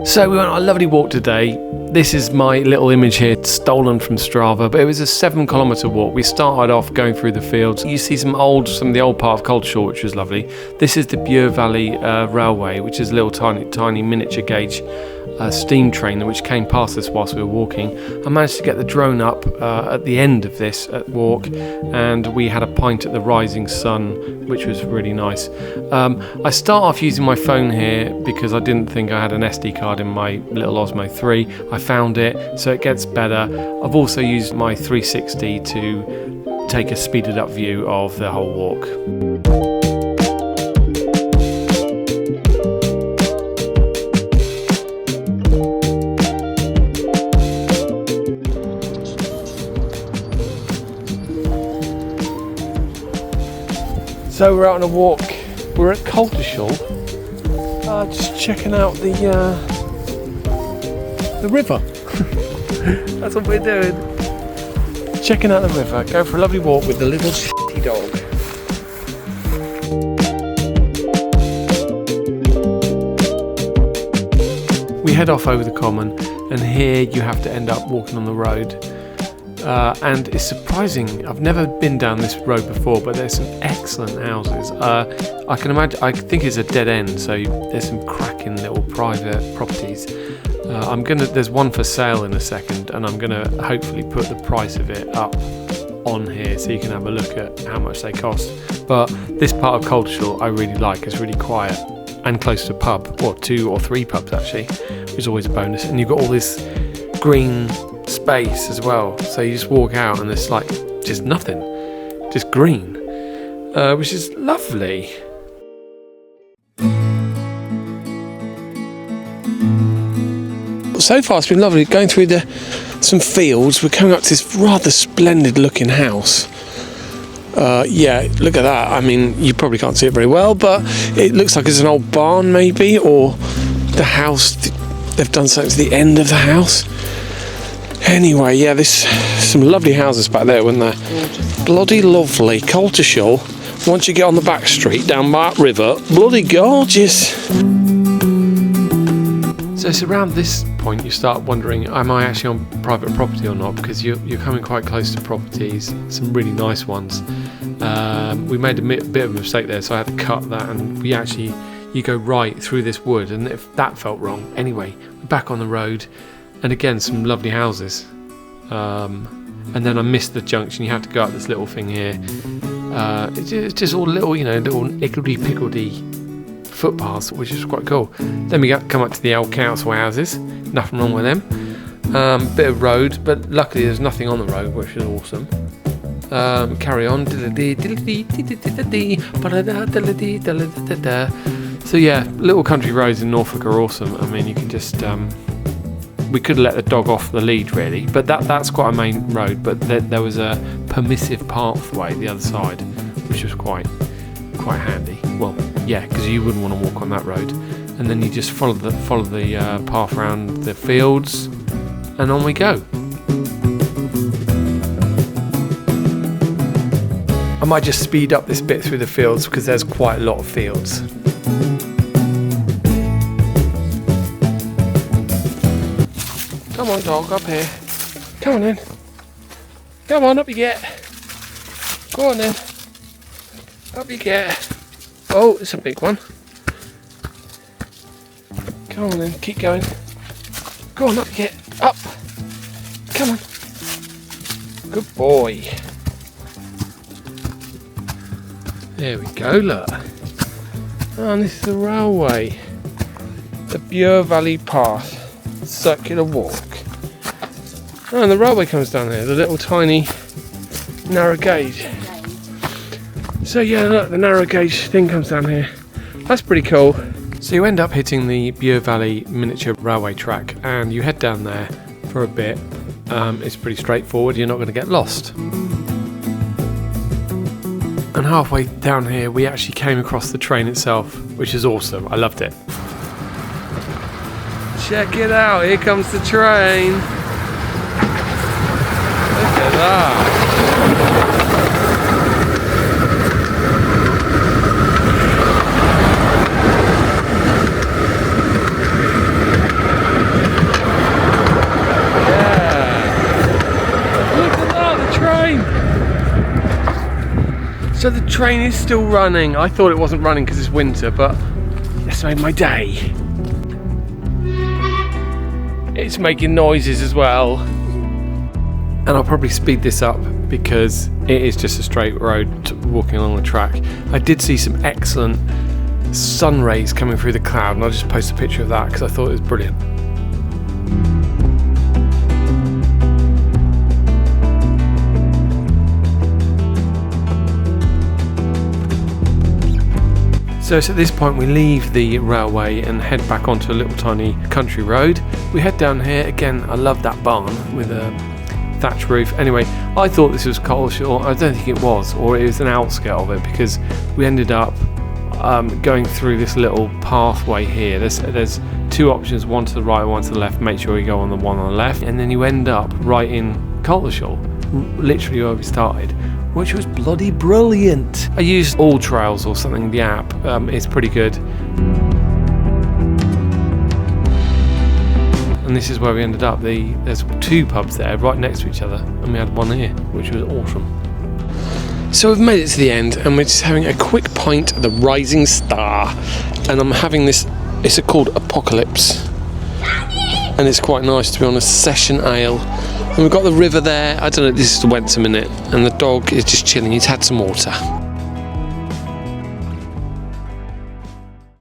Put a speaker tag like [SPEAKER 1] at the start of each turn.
[SPEAKER 1] So we went on a lovely walk today. This is my little image here, stolen from Strava, but it was a 7-kilometre walk. We started off going through the fields. You see some of the old part of Coltishall, which was lovely. This is the Bure Valley Railway, which is a little tiny miniature gauge steam train which came past us whilst we were walking. I managed to get the drone up at the end of this walk, and we had a pint at the rising sun, which was really nice. I start off using my phone here because I didn't think I had an SD card in my little Osmo 3. I found it, so it gets better. I've also used my 360 to take a speeded up view of the whole walk. So we're out on a walk. We're at Coltishall, just checking out the river. That's what we're doing. Checking out the river. Go for a lovely walk with the little shitty dog. We head off over the common, and here you have to end up walking on the road. And it's surprising, I've never been down this road before, but there's some excellent houses. I can imagine, I think it's a dead end, so there's some cracking little private properties. There's one for sale in a second, and I'm gonna hopefully put the price of it up on here so you can have a look at how much they cost. But this part of Coltishall I really like. It's really quiet and close to a pub, or 2 or 3 pubs actually, which is always a bonus. And you've got all this green space as well, so you just walk out and it's like just nothing, just green, which is lovely. So far it's been lovely going through some fields. We're coming up to this rather splendid looking house. Yeah, look at that. I mean, you probably can't see it very well, but it looks like it's an old barn maybe, or the house, they've done something to the end of the house. Anyway, yeah, there's some lovely houses back there, weren't there? Gorgeous. Bloody lovely. Coltishall, once you get on the back street down Mart River, bloody gorgeous. So it's around this point you start wondering, am I actually on private property or not? Because you're coming quite close to properties, some really nice ones. We made a bit of a mistake there, so I had to cut that, and you go right through this wood, and if that felt wrong. Anyway, we're back on the road. And again, some lovely houses. And then I missed the junction. You have to go up this little thing here. It's just all little, little higgledy-piggledy footpaths, which is quite cool. Then we come up to the old council houses. Nothing wrong with them. Bit of road, but luckily there's nothing on the road, which is awesome. Carry on. So yeah, little country roads in Norfolk are awesome. I mean, you can just... we could have let the dog off the lead really, but that's quite a main road, but there was a permissive pathway the other side, which was quite handy. Well, yeah, because you wouldn't want to walk on that road, and then you just follow the path around the fields, and on we go. I might just speed up this bit through the fields because there's quite a lot of fields. Come on, dog, up here. Come on in. Come on, up you get. Go on then. Up you get. Oh, it's a big one. Come on then, keep going. Go on, up you get. Up. Come on. Good boy. There we go, look. Oh, and this is the railway. The Bure Valley Path. Circular walk. Oh, and the railway comes down there, the little tiny narrow gauge. So yeah, look, the narrow gauge thing comes down here. That's pretty cool. So you end up hitting the Bure Valley miniature railway track, and you head down there for a bit. It's pretty straightforward, you're not going to get lost. And halfway down here we actually came across the train itself, which is awesome. I loved it. Check it out, here comes the train. Look at that. So the train is still running. I thought it wasn't running because it's winter, but it's made my day. It's making noises as well. And I'll probably speed this up because it is just a straight road walking along the track. I did see some excellent sun rays coming through the cloud, and I'll just post a picture of that because I thought it was brilliant. So it's at this point we leave the railway and head back onto a little tiny country road. We head down here. Again, I love that barn with a thatch roof. Anyway, I thought this was Coltishall. I don't think it was, or it was an outskirt of it, because we ended up going through this little pathway here. There's two options, one to the right, one to the left. Make sure you go on the one on the left, and then you end up right in Coltishall, literally where we started, which was bloody brilliant. I used All Trails or something, the app. It's pretty good. And this is where we ended up. There's two pubs there right next to each other, and we had one here, which was awesome. So we've made it to the end, and we're just having a quick pint of the Rising Star. And I'm having this, it's called Apocalypse. And it's quite nice, to be honest, session ale. And we've got the river there. I don't know, this is the Wentworth minute, and the dog is just chilling. He's had some water.